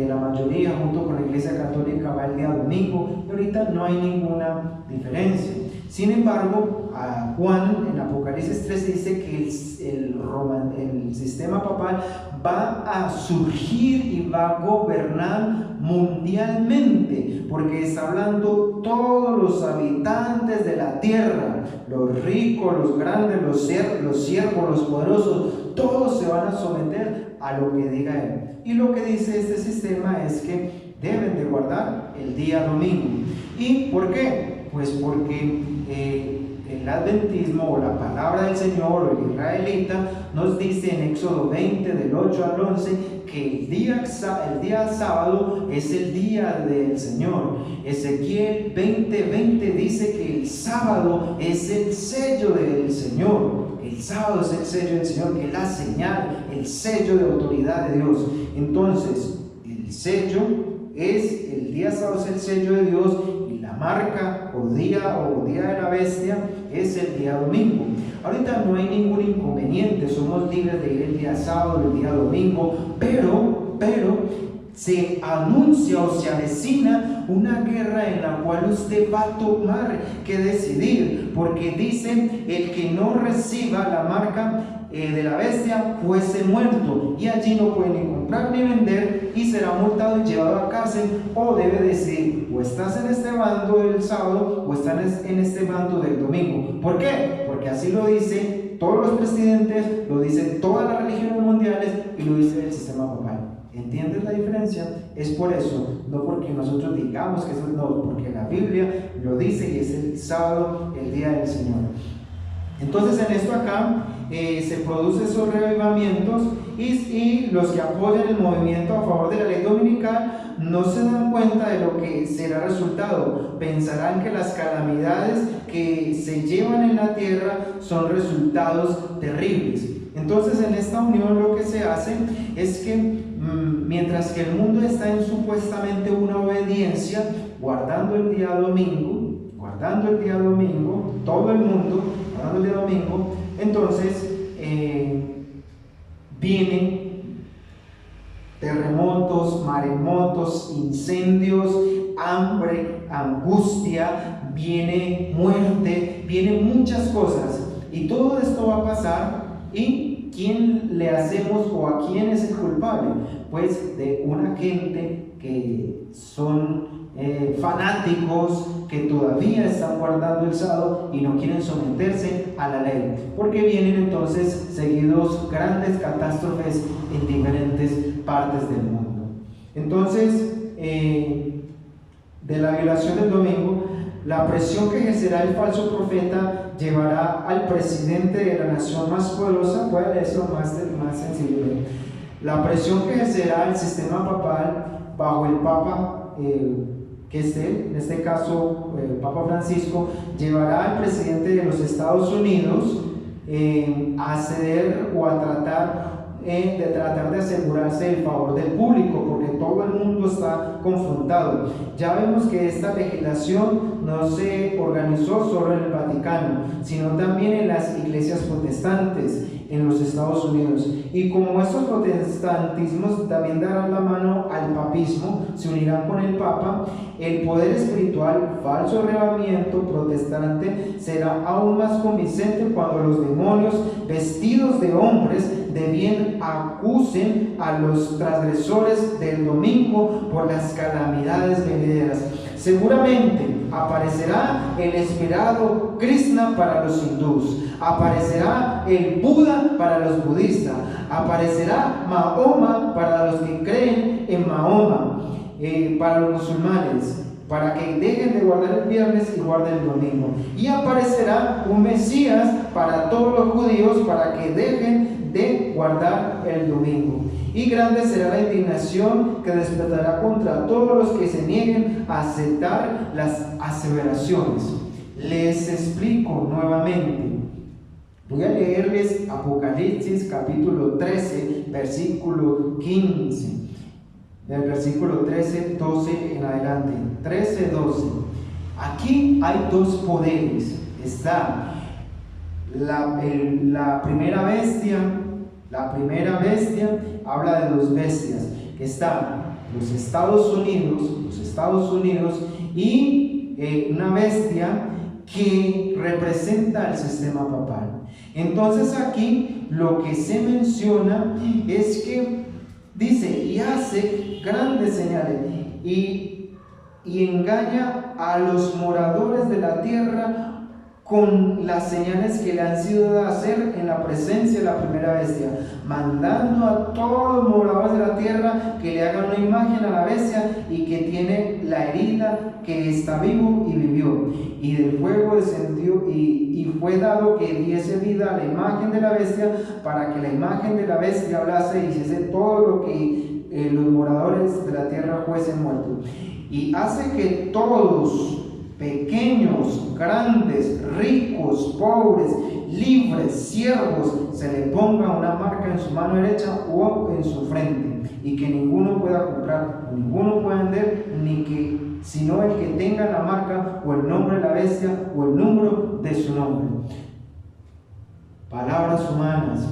la mayoría junto con la iglesia católica va el día domingo, y ahorita no hay ninguna diferencia. Sin embargo, a Juan en Apocalipsis 13 dice que el sistema papal va a surgir y va a gobernar mundialmente, porque está hablando todos los habitantes de la tierra, los ricos, los grandes, los siervos, los poderosos, todos se van a someter a lo que diga él. Y lo que dice este sistema es que deben de guardar el día domingo. ¿Y por qué? Pues porque el adventismo o la palabra del Señor o el israelita nos dice en Éxodo 20 del 8 al 11 que el día sábado es el día del Señor. Ezequiel 20:20 dice que el sábado es el sello del Señor. El sábado es el sello del Señor, que es la señal, el sello de autoridad de Dios. Entonces, el sello el día sábado es el sello de Dios, y la marca o día de la bestia es el día domingo. Ahorita no hay ningún inconveniente, somos libres de ir el día sábado, el día domingo, pero se anuncia o se avecina una guerra en la cual usted va a tomar que decidir, porque dicen: el que no reciba la marca de la bestia fuese muerto, y allí no puede ni comprar ni vender, y será multado y llevado a cárcel, o debe decir: o estás en este bando del sábado o estás en este bando del domingo. ¿Por qué? Porque así lo dicen todos los presidentes, lo dicen todas las religiones mundiales y lo dice el sistema papal. ¿Entiendes la diferencia? Es por eso, no porque nosotros digamos que eso, no, porque la Biblia lo dice, y es el sábado, el día del Señor. Entonces, en esto acá se producen esos reavivamientos, y los que apoyan el movimiento a favor de la ley dominical no se dan cuenta de lo que será el resultado. Pensarán que las calamidades que se llevan en la tierra son resultados terribles. Entonces, en esta unión lo que se hace es que mientras que el mundo está en supuestamente una obediencia, guardando el día domingo, guardando el día domingo, todo el mundo guardando el día domingo, entonces vienen terremotos, maremotos, incendios, hambre, angustia, viene muerte, vienen muchas cosas, y todo esto va a pasar. ¿Y quién le hacemos o a quién es el culpable? Pues de una gente que son fanáticos, que todavía están guardando el sábado y no quieren someterse a la ley, porque vienen entonces seguidos grandes catástrofes en diferentes partes del mundo. Entonces, de la violación del domingo, la presión que ejercerá el falso profeta llevará al presidente de la nación más poderosa, puede leer eso más sencillo. La presión que ejercerá el sistema papal bajo el Papa que esté, en este caso el Papa Francisco, llevará al presidente de los Estados Unidos a ceder o a tratar de asegurarse el favor del público, porque todo el mundo está confrontado. Ya vemos que esta legislación no se organizó solo en el Vaticano, sino también en las iglesias protestantes en los Estados Unidos. Y como estos protestantismos también darán la mano al papismo, se unirán con el Papa, el poder espiritual, falso arrebatamiento protestante será aún más convincente cuando los demonios vestidos de hombres de bien acusen a los transgresores del domingo por las calamidades venideras. Seguramente aparecerá el esperado Krishna para los hindús, aparecerá el Buda para los budistas, aparecerá Mahoma para los que creen en Mahoma, para los musulmanes, para que dejen de guardar el viernes y guarden el domingo, y aparecerá un Mesías para todos los judíos para que dejen de guardar el domingo. Y grande será la indignación que despertará contra todos los que se nieguen a aceptar las aseveraciones. Les explico nuevamente. Voy a leerles Apocalipsis capítulo 13, versículo 15. Del versículo 13, 12 en adelante. 13, 12. Aquí hay dos poderes. Está la primera bestia. La primera bestia habla de dos bestias, que están los Estados Unidos y una bestia que representa el sistema papal. Entonces aquí lo que se menciona es que dice, y hace grandes señales y engaña a los moradores de la tierra con las señales que le han sido de hacer en la presencia de la primera bestia, mandando a todos los moradores de la tierra que le hagan una imagen a la bestia y que tiene la herida, que está vivo y vivió. Y del fuego descendió y fue dado que diese vida a la imagen de la bestia, para que la imagen de la bestia hablase y hiciese todo lo que los moradores de la tierra fuesen muertos. Y hace que todos, pequeños, grandes, ricos, pobres, libres, siervos, se le ponga una marca en su mano derecha o en su frente, y que ninguno pueda comprar, ninguno pueda vender, sino el que tenga la marca o el nombre de la bestia o el número de su nombre. Palabras humanas.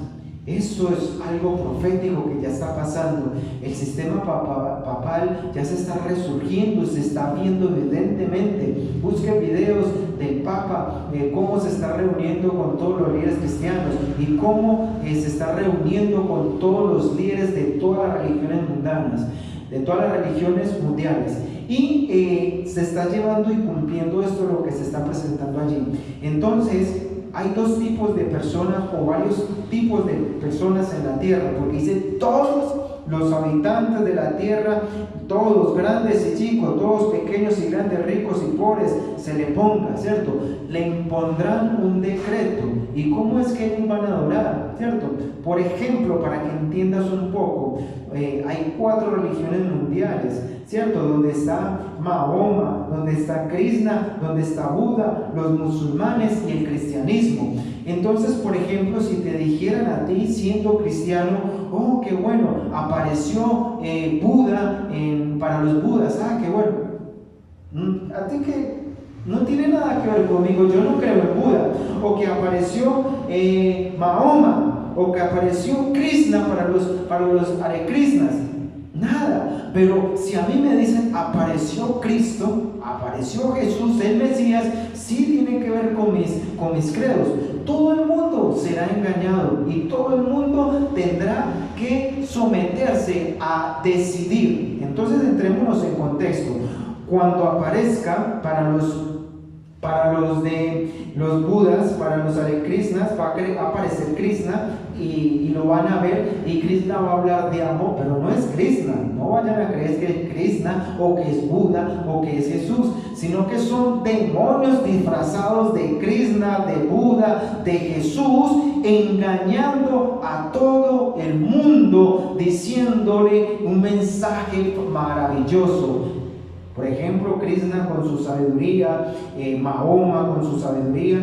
Eso es algo profético que ya está pasando. El sistema papal ya se está resurgiendo, se está viendo evidentemente. Busquen videos del Papa, cómo se está reuniendo con todos los líderes cristianos y cómo se está reuniendo con todos los líderes de todas las religiones mundanas, de todas las religiones mundiales. Y se está llevando y cumpliendo esto lo que se está presentando allí. Entonces, hay dos tipos de personas o varios tipos de personas en la tierra, porque dice todos los habitantes de la tierra, todos grandes y chicos, todos pequeños y grandes, ricos y pobres, se le ponga, ¿cierto? Le impondrán un decreto. ¿Y cómo es que ellos van a adorar, cierto? Por ejemplo, para que entiendas un poco, hay 4 religiones mundiales, ¿cierto? Donde está Mahoma, donde está Krishna, donde está Buda, los musulmanes y el cristianismo. Entonces, por ejemplo, si te dijeran a ti, siendo cristiano, oh, qué bueno, apareció Buda para los budas, ah, qué bueno. ¿A ti No tiene nada que ver conmigo, yo no creo en Buda, o que apareció Mahoma, o que apareció Krishna para los Hare Krishnas, nada. Pero si a mí me dicen apareció Cristo, apareció Jesús, el Mesías, sí tiene que ver con mis credos. Todo el mundo será engañado y todo el mundo tendrá que someterse a decidir. Entonces entrémonos en contexto. Cuando aparezca para los de los Budas, para los Hare Krishnas, va a aparecer Krishna y lo van a ver, y Krishna va a hablar de amor, pero no es Krishna. No vayan a creer que es Krishna o que es Buda o que es Jesús, sino que son demonios disfrazados de Krishna, de Buda, de Jesús, engañando a todo el mundo, diciéndole un mensaje maravilloso. Por ejemplo, Krishna con su sabiduría, Mahoma con su sabiduría,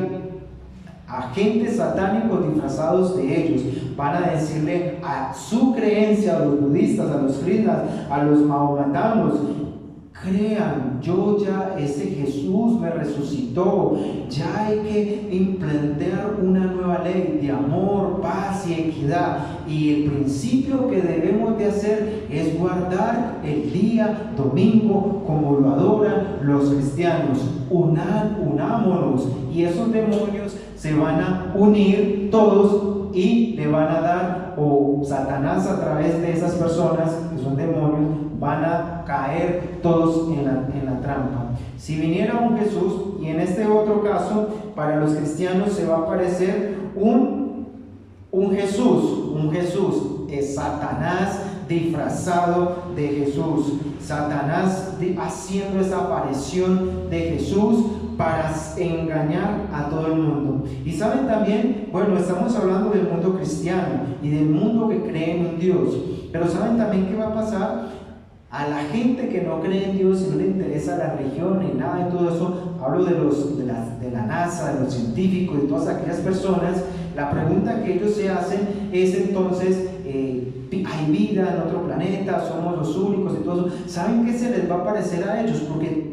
agentes satánicos disfrazados de ellos van a decirle a su creencia, a los budistas, a los krishnas, a los mahometanos: crean, ese Jesús me resucitó, ya hay que implantar una nueva ley de amor, paz y equidad, y el principio que debemos de hacer es guardar el día domingo como lo adoran los cristianos. Unámonos, y esos demonios se van a unir todos y le van a dar, o Satanás a través de esas personas que son demonios, van a caer todos en la trampa. Si viniera un Jesús, y en este otro caso para los cristianos se va a aparecer un Jesús, es Satanás disfrazado de Jesús, Satanás haciendo esa aparición de Jesús para engañar a todo el mundo. Y saben también, bueno, estamos hablando del mundo cristiano y del mundo que cree en un Dios, pero saben también qué va a pasar a la gente que no cree en Dios y no le interesa la religión ni nada de todo eso. Hablo de la NASA, de los científicos, de todas aquellas personas. La pregunta que ellos se hacen es entonces, ¿hay vida en otro planeta? ¿Somos los únicos? Y todo eso. ¿Saben qué se les va a parecer a ellos? Porque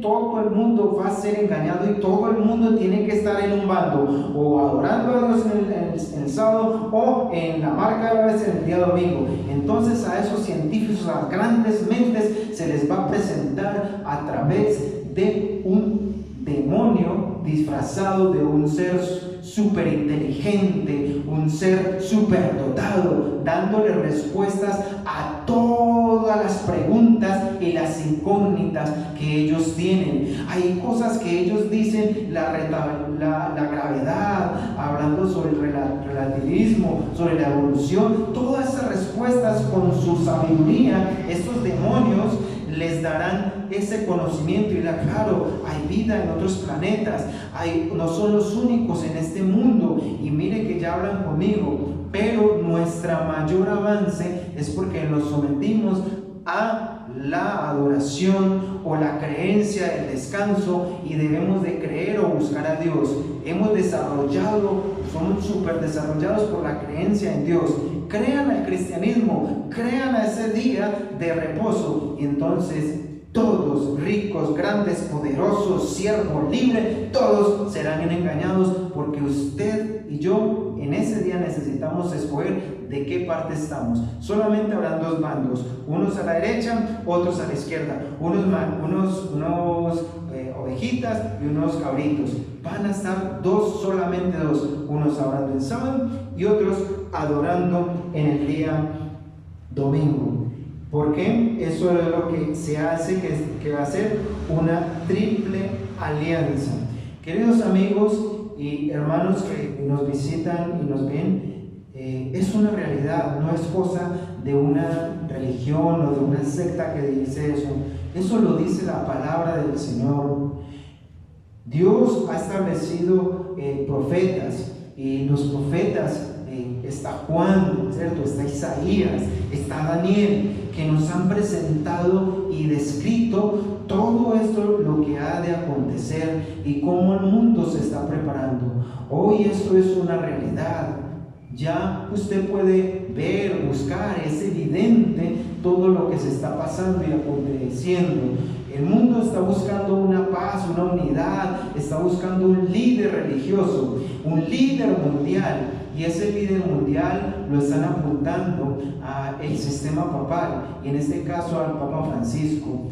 todo el mundo va a ser engañado y todo el mundo tiene que estar en un bando, o adorando a Dios en el sábado, o en la marca de la vez en el día domingo. Entonces a esos científicos, a las grandes mentes, se les va a presentar a través de un demonio disfrazado de un ser súper inteligente, un ser súper dotado, dándole respuestas a todas las preguntas y las incógnitas que ellos tienen. Hay cosas que ellos dicen, la gravedad, hablando sobre el relativismo, sobre la evolución, todas esas respuestas con su sabiduría, estos demonios les darán ese conocimiento y dirán: claro, hay vida en otros planetas, no son los únicos en este mundo, y mire que ya hablan conmigo. Pero nuestra mayor avance es porque nos sometimos a la adoración o la creencia, el descanso, y debemos de creer o buscar a Dios. Somos súper desarrollados por la creencia en Dios. Crean al cristianismo, crean a ese día de reposo, y entonces todos, ricos, grandes, poderosos, siervos, libres, todos serán engañados, porque usted y yo en ese día necesitamos escoger de qué parte estamos. Solamente habrán dos bandos, unos a la derecha, otros a la izquierda, unos ovejitas y unos cabritos. Van a estar solamente dos, unos adorando el sábado y otros adorando en el día domingo. Porque eso es lo que se hace, que va a ser una triple alianza. Queridos amigos y hermanos que nos visitan y nos ven, es una realidad, no es cosa de una religión o de una secta que dice eso. Eso lo dice la palabra del Señor. Dios ha establecido profetas, y los profetas, está Juan, ¿cierto? Está Isaías, está Daniel, que nos han presentado y descrito todo esto, lo que ha de acontecer y cómo el mundo se está preparando. Hoy esto es una realidad. Ya usted puede ver, buscar, es evidente todo lo que se está pasando y aconteciendo. El mundo está buscando una paz, una unidad, está buscando un líder religioso, un líder mundial, y ese líder mundial lo están apuntando al sistema papal, y en este caso al Papa Francisco.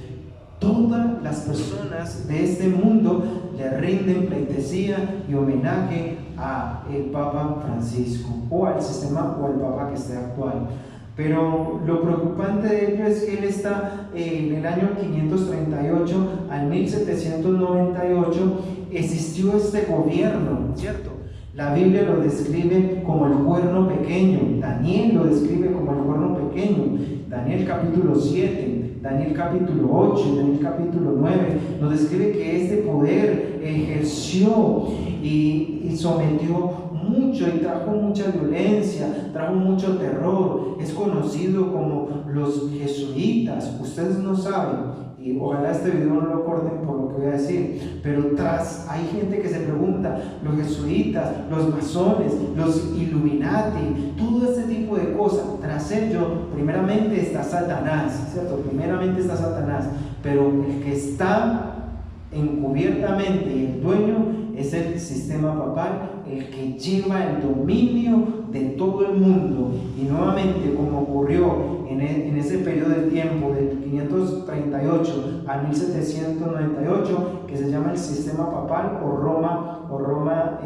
Todas las personas de este mundo le rinden pleitesía y homenaje a el Papa Francisco, o al sistema o al Papa que esté actual. Pero lo preocupante de ello es que él está en el año 538 al 1798 existió este gobierno, ¿cierto? La Biblia lo describe como el cuerno pequeño, Daniel lo describe como el cuerno pequeño, Daniel capítulo 7, Daniel capítulo 8, Daniel capítulo 9, nos describe que este poder ejerció y sometió mucho y trajo mucha violencia, trajo mucho terror. Es conocido como los jesuitas. Ustedes no saben, y ojalá este video no lo corten por lo que voy a decir, pero hay gente que se pregunta, los jesuitas, los masones, los Illuminati, todo este tipo de cosas. Tras ello, primeramente está Satanás, ¿cierto? Primeramente está Satanás, pero el que está encubiertamente y el dueño es el sistema papal, el que lleva el dominio de todo el mundo. Y nuevamente, como ocurrió en ese periodo de tiempo del 538 al 1798, que se llama el sistema papal o Roma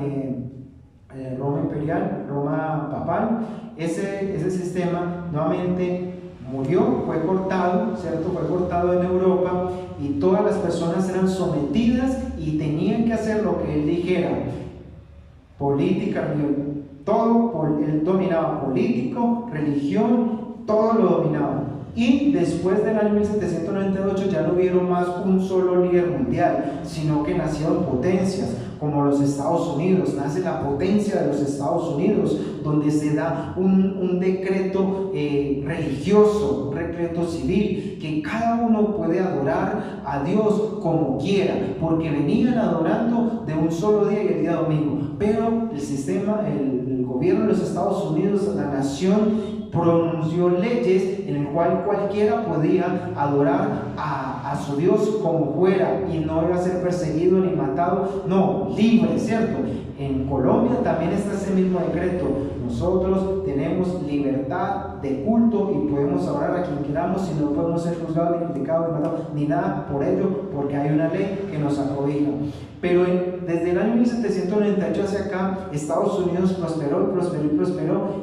imperial, Roma papal, ese sistema nuevamente murió, fue cortado, ¿cierto? Fue cortado en Europa, y todas las personas eran sometidas y tenían que hacer lo que él dijera. Política, todo, él dominaba político, religión, todo lo dominaba. Y después del año 1798 ya no hubieron más un solo líder mundial, sino que nacieron potencias como los Estados Unidos. Nace la potencia de los Estados Unidos, donde se da un decreto religioso, un decreto civil, que cada uno puede adorar a Dios como quiera, porque venían adorando de un solo día y el día domingo. Pero el sistema, el gobierno de los Estados Unidos, la nación, pronunció leyes en el cual cualquiera podía adorar a su Dios como fuera y no iba a ser perseguido ni matado, no, libre, ¿cierto? En Colombia también está ese mismo decreto. Nosotros tenemos libertad de culto y podemos adorar a quien queramos y no podemos ser juzgados ni criticados ni matados ni nada por ello, porque hay una ley que nos acobija. Pero desde el año 1798 hacia acá, Estados Unidos prosperó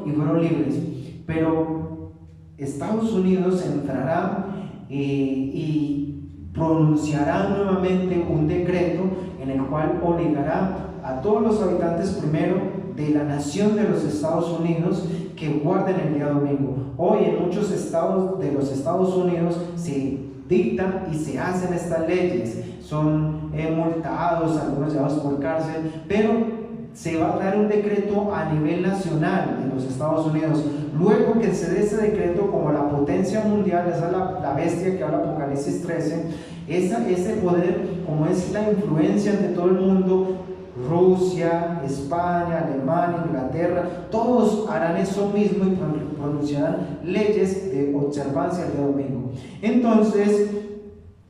y fueron libres. Pero Estados Unidos entrará y pronunciará nuevamente un decreto en el cual obligará a todos los habitantes primero de la nación de los Estados Unidos que guarden el día domingo. Hoy en muchos estados de los Estados Unidos se dictan y se hacen estas leyes, son multados, algunos llevados por cárcel, pero se va a dar un decreto a nivel nacional en los Estados Unidos. Luego que se dé ese decreto como la potencia mundial, esa es la bestia que habla Apocalipsis 13, ese poder, como es la influencia de todo el mundo, Rusia, España, Alemania, Inglaterra, todos harán eso mismo y pronunciarán leyes de observancia del día domingo. Entonces,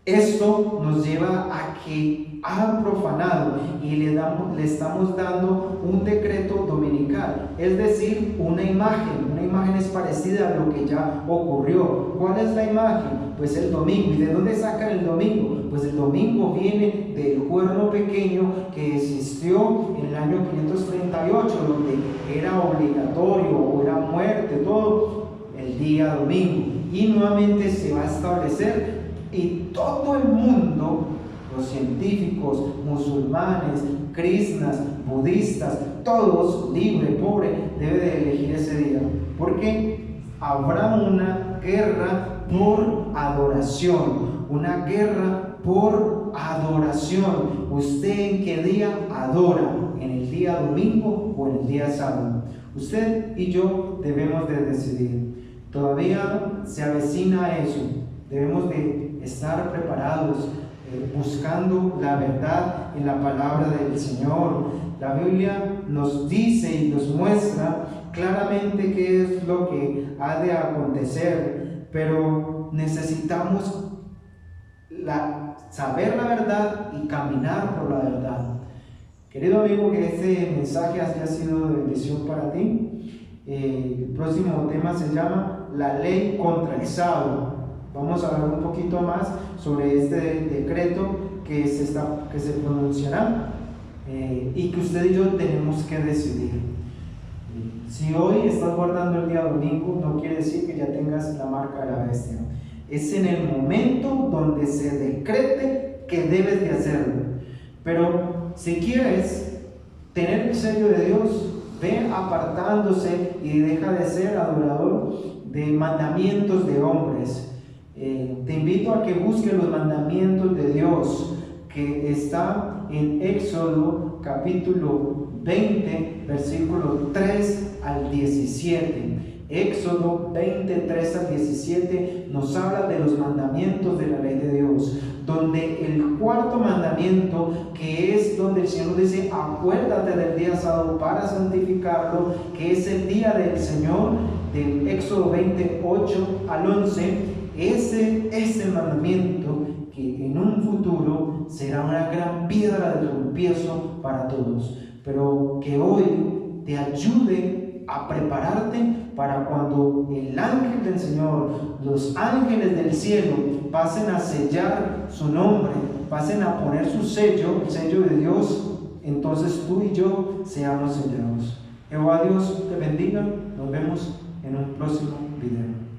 esto nos lleva a que han profanado y le estamos dando un decreto dominical, es decir, una imagen es parecida a lo que ya ocurrió. ¿Cuál es la imagen? Pues el domingo. ¿Y de dónde sacan el domingo? Pues el domingo viene del cuerno pequeño que existió en el año 538, donde era obligatorio o era muerte, todo el día domingo. Y nuevamente se va a establecer, y todo el mundo, los científicos, musulmanes, krishnas, budistas, todos, libre, pobre, debe de elegir ese día, porque habrá una guerra por adoración, una guerra por adoración. ¿Usted en qué día adora? ¿En el día domingo o en el día sábado? Usted y yo debemos de decidir. Todavía se avecina eso, debemos de estar preparados, buscando la verdad en la palabra del Señor. La Biblia nos dice y nos muestra claramente qué es lo que ha de acontecer, pero necesitamos saber la verdad y caminar por la verdad. Querido amigo, que este mensaje haya sido de bendición para ti. El próximo tema se llama la ley contra el sábado. Vamos a hablar un poquito más sobre este decreto que se pronunciará y que usted y yo tenemos que decidir. Si hoy estás guardando el día domingo, no quiere decir que ya tengas la marca de la bestia. Es en el momento donde se decrete que debes de hacerlo. Pero si quieres tener el sello de Dios, ve apartándose y deja de ser adorador de mandamientos de hombres. Te invito a que busques los mandamientos de Dios, que está en Éxodo capítulo 20, versículo 3 al 17. Éxodo 23 al 17 nos habla de los mandamientos de la ley de Dios, donde el cuarto mandamiento, que es donde el Señor dice: acuérdate del día sábado para santificarlo, que es el día del Señor, del Éxodo 28 al 11. Ese es el mandamiento que en un futuro será una gran piedra de tropiezo para todos, pero que hoy te ayude a prepararte para cuando el ángel del Señor, los ángeles del cielo, pasen a sellar su nombre, pasen a poner su sello, el sello de Dios, entonces tú y yo seamos sellados. Jehová Dios te bendiga. Nos vemos en un próximo video.